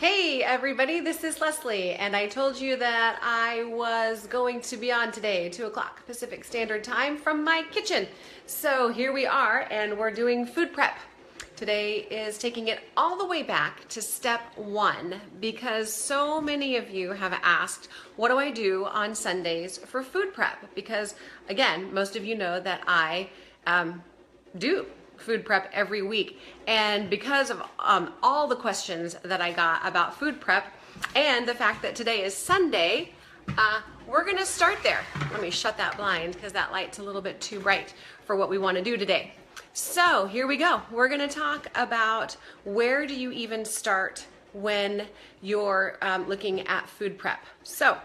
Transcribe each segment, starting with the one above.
Hey everybody, this is Leslie, and I told you that I was going to be on today, 2 o'clock Pacific Standard Time from my kitchen. So here we are, and we're doing food prep. Today is taking it all the way back to step one, because so many of you have asked, what do I do on Sundays for food prep? Because again, most of you know that I do food prep every week, and because of all the questions that I got about food prep and the fact that today is Sunday, we're gonna start there. Let me shut that blind because that light's a little bit too bright for what we want to do today. So here we go. We're gonna talk about where do you even start when you're looking at food prep. So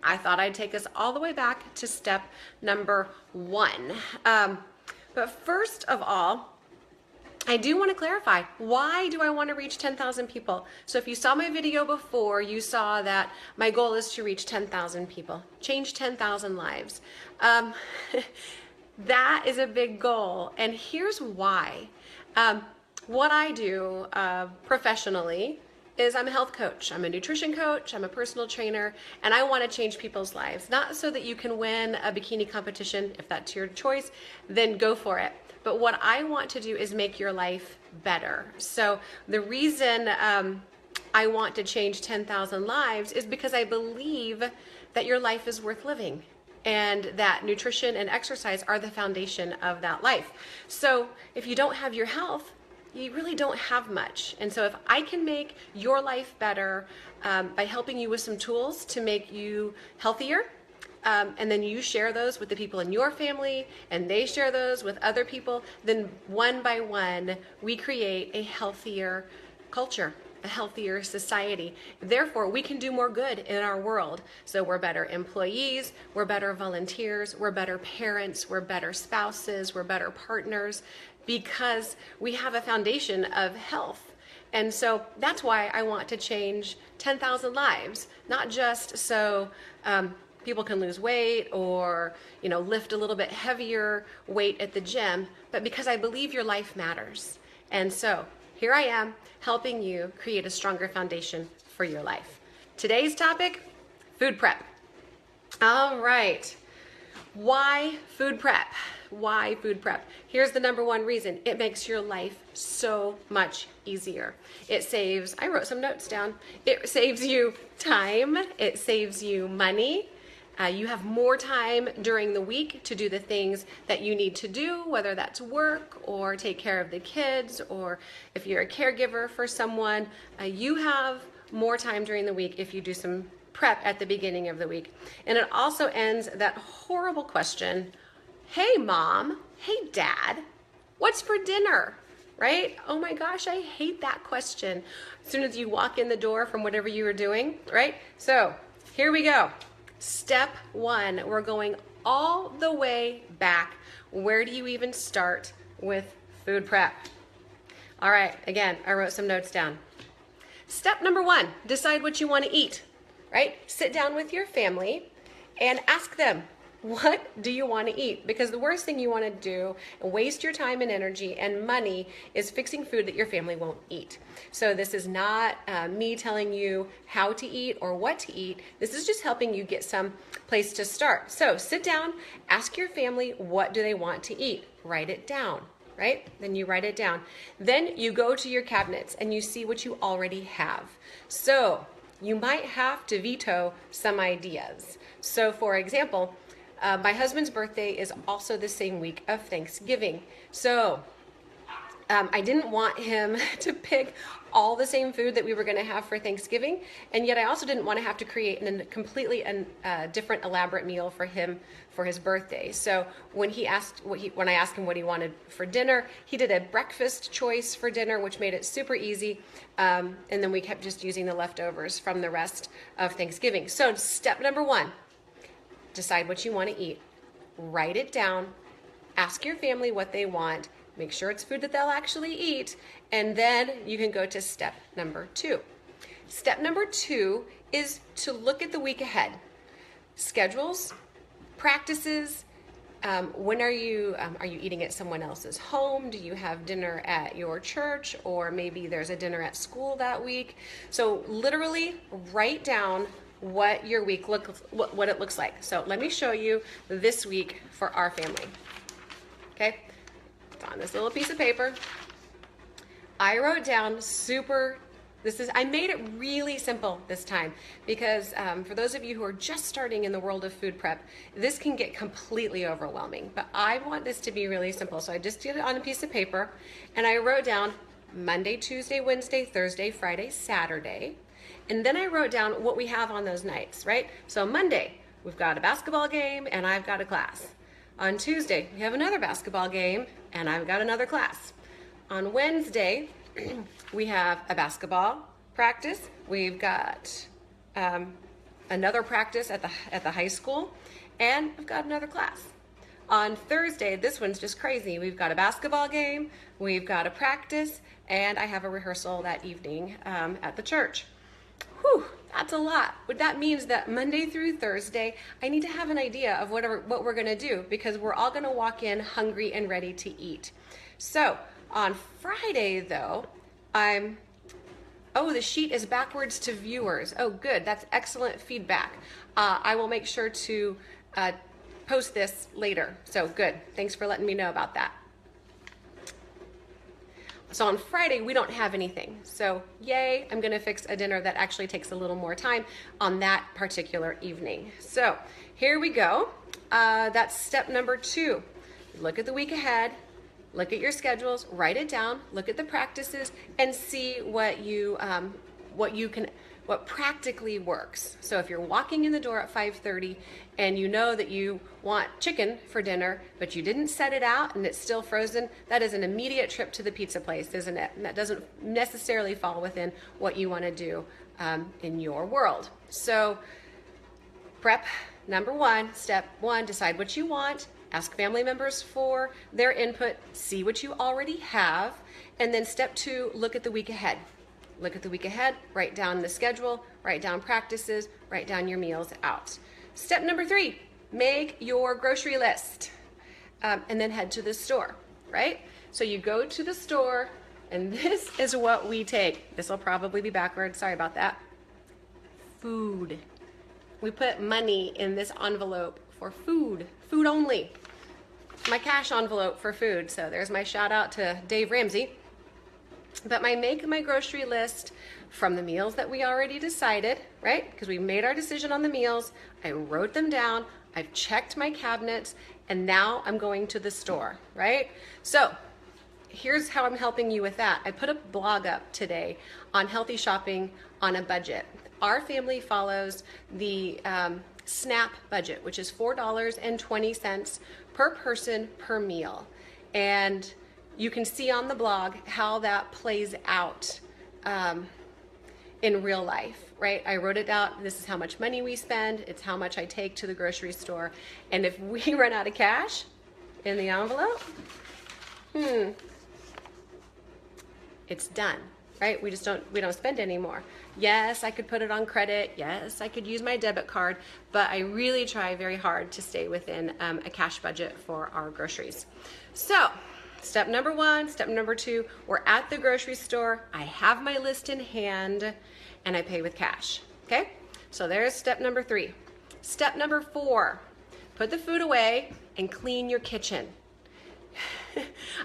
I thought I'd take us all the way back to step number one. But first of all, I do want to clarify, why do I want to reach 10,000 people? So if you saw my video before, you saw that my goal is to reach 10,000 people, change 10,000 lives. That is a big goal, and here's why. What I do professionally is I'm a health coach, I'm a nutrition coach, I'm a personal trainer, and I want to change people's lives. Not so that you can win a bikini competition, if that's your choice, then go for it. But what I want to do is make your life better. So the reason I want to change 10,000 lives is because I believe that your life is worth living, and that nutrition and exercise are the foundation of that life. So if you don't have your health, you really don't have much. And so if I can make your life better by helping you with some tools to make you healthier, and then you share those with the people in your family, and they share those with other people, then one by one, we create a healthier culture, a healthier society. Therefore, we can do more good in our world. So we're better employees, we're better volunteers, we're better parents, we're better spouses, we're better partners, because we have a foundation of health. And so that's why I want to change 10,000 lives, not just so people can lose weight or, lift a little bit heavier weight at the gym, but because I believe your life matters. And so here I am helping you create a stronger foundation for your life. Today's topic, food prep. All right. Why food prep? Why food prep? Here's the number one reason. It makes your life so much easier. It saves, I wrote some notes down. It saves you time. It saves you money. You have more time during the week to do the things that you need to do, whether that's work or take care of the kids, or if you're a caregiver for someone, you have more time during the week if you do some prep at the beginning of the week. And it also ends that horrible question, hey mom, hey dad, what's for dinner? Right? Oh my gosh, I hate that question as soon as you walk in the door from whatever you were doing, right? So here we go. Step one, we're going all the way back. Where do you even start with food prep? All right, again, I wrote some notes down. Step number one, decide what you want to eat, right? Sit down with your family and ask them, what do you want to eat? Because the worst thing you want to do and waste your time and energy and money is fixing food that your family won't eat. So this is not me telling you how to eat or what to eat. This is just helping you get some place to start. So sit down, ask your family, what do they want to eat? Write it down, right? Then you write it down. Then you go to your cabinets and you see what you already have. So you might have to veto some ideas. So for example, my husband's birthday is also the same week of Thanksgiving. So I didn't want him to pick all the same food that we were going to have for Thanksgiving, and yet I also didn't want to have to create a completely different elaborate meal for him for his birthday. So when I asked him what he wanted for dinner, he did a breakfast choice for dinner, which made it super easy, and then we kept just using the leftovers from the rest of Thanksgiving. So step number one, decide what you want to eat. Write it down. Ask your family what they want. Make sure it's food that they'll actually eat. And then you can go to step number two. Step number two is to look at the week ahead. Schedules, practices, When are you eating at someone else's home? Do you have dinner at your church, or maybe there's a dinner at school that week? So literally write down what your week what it looks like. So let me show you this week for our family. Okay, it's on this little piece of paper. I wrote down I made it really simple this time because for those of you who are just starting in the world of food prep, this can get completely overwhelming. But I want this to be really simple. So I just did it on a piece of paper and I wrote down Monday, Tuesday, Wednesday, Thursday, Friday, Saturday. And then I wrote down what we have on those nights, right? So Monday, we've got a basketball game and I've got a class. On Tuesday, we have another basketball game and I've got another class. On Wednesday, we have a basketball practice. We've got another practice at the high school, and we've got another class. On Thursday, this one's just crazy. We've got a basketball game, we've got a practice, and I have a rehearsal that evening at the church. Whew, that's a lot. But that means that Monday through Thursday, I need to have an idea of what we're gonna do because we're all gonna walk in hungry and ready to eat. So on Friday though, the sheet is backwards to viewers. Oh good, that's excellent feedback. I will make sure to post this later. So good, thanks for letting me know about that. So on Friday, we don't have anything. So yay, I'm gonna fix a dinner that actually takes a little more time on that particular evening. So here we go. That's step number 2. Look at the week ahead, look at your schedules, write it down, look at the practices, and see what practically works. So if you're walking in the door at 5:30 and you know that you want chicken for dinner, but you didn't set it out and it's still frozen, that is an immediate trip to the pizza place, isn't it? And that doesn't necessarily fall within what you want to do in your world. So prep number 1, step 1, decide what you want. Ask family members for their input, see what you already have, and then step 2, look at the week ahead. Look at the week ahead, write down the schedule, write down practices, write down your meals out. Step number 3, make your grocery list, and then head to the store, right? So you go to the store, and this is what we take. This will probably be backwards, sorry about that. Food. We put money in this envelope for food only. My cash envelope for food. So there's my shout out to Dave Ramsey. But I make my grocery list from the meals that we already decided, right? Because we made our decision on the meals. I wrote them down. I've checked my cabinets, and now I'm going to the store, right? So here's how I'm helping you with that. I put a blog up today on healthy shopping on a budget. Our family follows the SNAP budget, which is $4.20 per person per meal. And you can see on the blog how that plays out in real life, right? I wrote it out. This is how much money we spend. It's how much I take to the grocery store. And if we run out of cash in the envelope, it's done, right? We don't spend anymore. Yes, I could put it on credit. Yes, I could use my debit card, but I really try very hard to stay within a cash budget for our groceries. So step number 1, step number 2, we're at the grocery store. I have my list in hand and I pay with cash, okay? So there's step number 3. Step number 4, put the food away and clean your kitchen.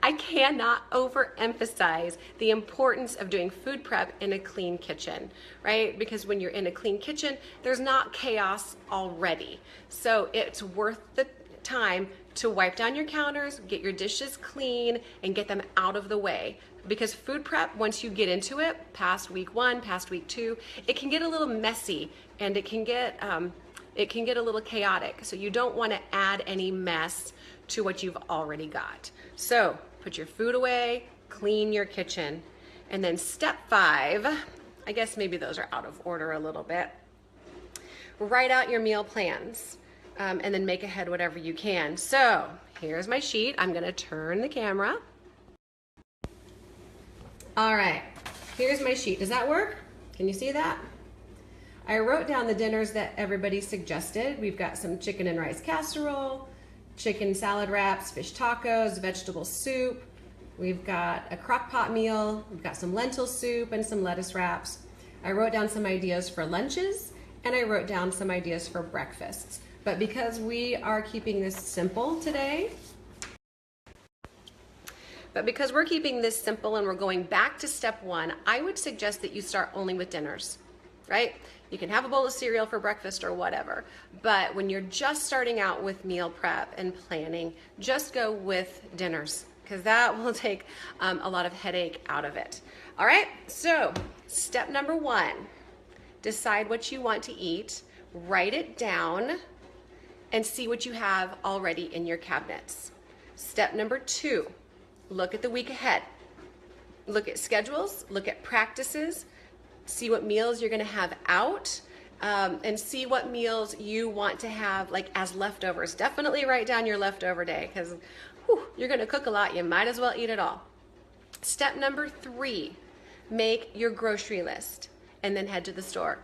I cannot overemphasize the importance of doing food prep in a clean kitchen, right? Because when you're in a clean kitchen, there's not chaos already. So it's worth the time to wipe down your counters, get your dishes clean, and get them out of the way. Because food prep, once you get into it, past week 1, past week 2, it can get a little messy and it can get a little chaotic. So you don't want to add any mess to what you've already got. So put your food away, clean your kitchen. And then step 5, I guess maybe those are out of order a little bit. Write out your meal plans and then make ahead whatever you can. So here's my sheet. I'm gonna turn the camera. All right, here's my sheet. Does that work? Can you see that? I wrote down the dinners that everybody suggested. We've got some chicken and rice casserole, chicken salad wraps, fish tacos, vegetable soup. We've got a crock pot meal. We've got some lentil soup and some lettuce wraps. I wrote down some ideas for lunches and I wrote down some ideas for breakfasts. But because we are keeping this simple today, and we're going back to step one, I would suggest that you start only with dinners, right? You can have a bowl of cereal for breakfast or whatever, but when you're just starting out with meal prep and planning, just go with dinners because that will take a lot of headache out of it. All right, so step number one, decide what you want to eat, write it down, and see what you have already in your cabinets. Step number two, look at the week ahead. Look at schedules, look at practices, see what meals you're gonna have out, and see what meals you want to have like as leftovers. Definitely write down your leftover day because you're gonna cook a lot, you might as well eat it all. Step number three, make your grocery list and then head to the store.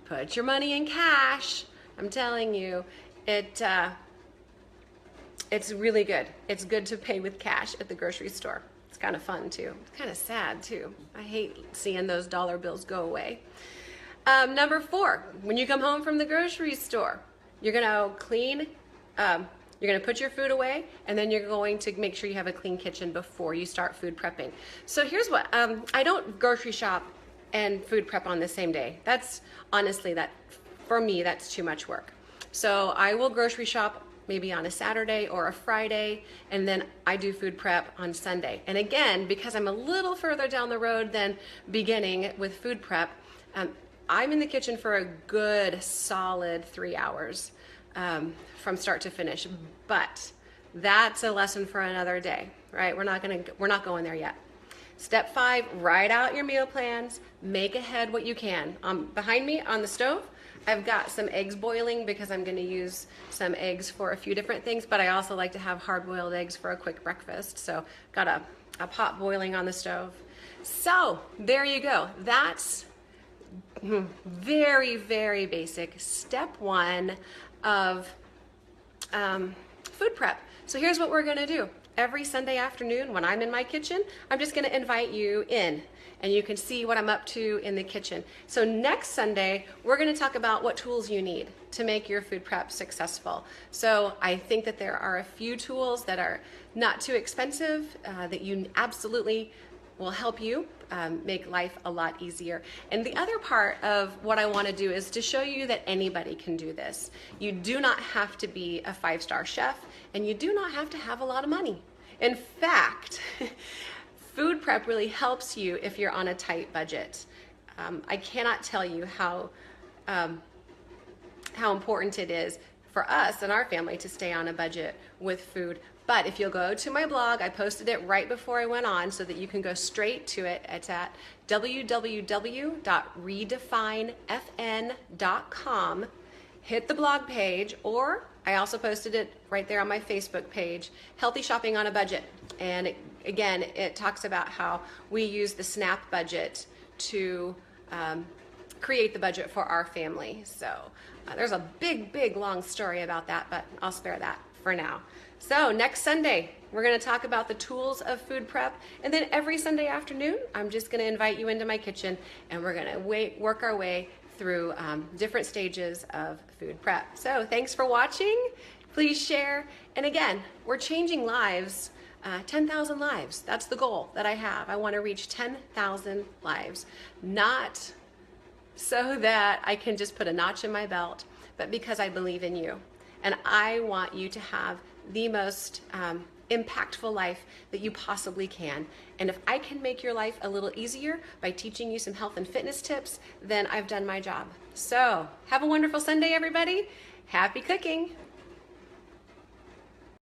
Put your money in cash. I'm telling you, it's really good. It's good to pay with cash at the grocery store. It's kind of fun too. It's kind of sad too. I hate seeing those dollar bills go away. Number four, when you come home from the grocery store, you're gonna clean, you're gonna put your food away, and then you're going to make sure you have a clean kitchen before you start food prepping. So here's what, I don't grocery shop and food prep on the same day. That's honestly, for me, that's too much work. So I will grocery shop maybe on a Saturday or a Friday, and then I do food prep on Sunday. And again, because I'm a little further down the road than beginning with food prep, I'm in the kitchen for a good solid 3 hours from start to finish. But that's a lesson for another day, right? We're not going there yet. Step five, write out your meal plans, make ahead what you can. Behind me on the stove, I've got some eggs boiling because I'm going to use some eggs for a few different things, but I also like to have hard-boiled eggs for a quick breakfast. So got a pot boiling on the stove. So there you go. That's very, very basic. Step one of food prep. So here's what we're going to do. Every Sunday afternoon when I'm in my kitchen, I'm just going to invite you in and you can see what I'm up to in the kitchen. So next Sunday, we're going to talk about what tools you need to make your food prep successful. So I think that there are a few tools that are not too expensive that you absolutely will help you make life a lot easier. And the other part of what I want to do is to show you that anybody can do this. You do not have to be a 5-star chef, and you do not have to have a lot of money. In fact, food prep really helps you if you're on a tight budget. I cannot tell you how important it is for us and our family to stay on a budget with food. But if you'll go to my blog, I posted it right before I went on so that you can go straight to it. It's at www.redefinefn.com. Hit the blog page, or I also posted it right there on my Facebook page, Healthy Shopping on a Budget. And again, it talks about how we use the SNAP budget to create the budget for our family. So there's a big, long story about that, but I'll spare that for now. So next Sunday, we're going to talk about the tools of food prep. And then every Sunday afternoon, I'm just going to invite you into my kitchen and we're going to work our way through different stages of food prep. So thanks for watching. Please share. And again, we're changing lives, 10,000 lives. That's the goal that I have. I want to reach 10,000 lives, not so that I can just put a notch in my belt, but because I believe in you. And I want you to have the most impactful life that you possibly can. And if I can make your life a little easier by teaching you some health and fitness tips, then I've done my job. So have a wonderful Sunday, everybody. Happy cooking.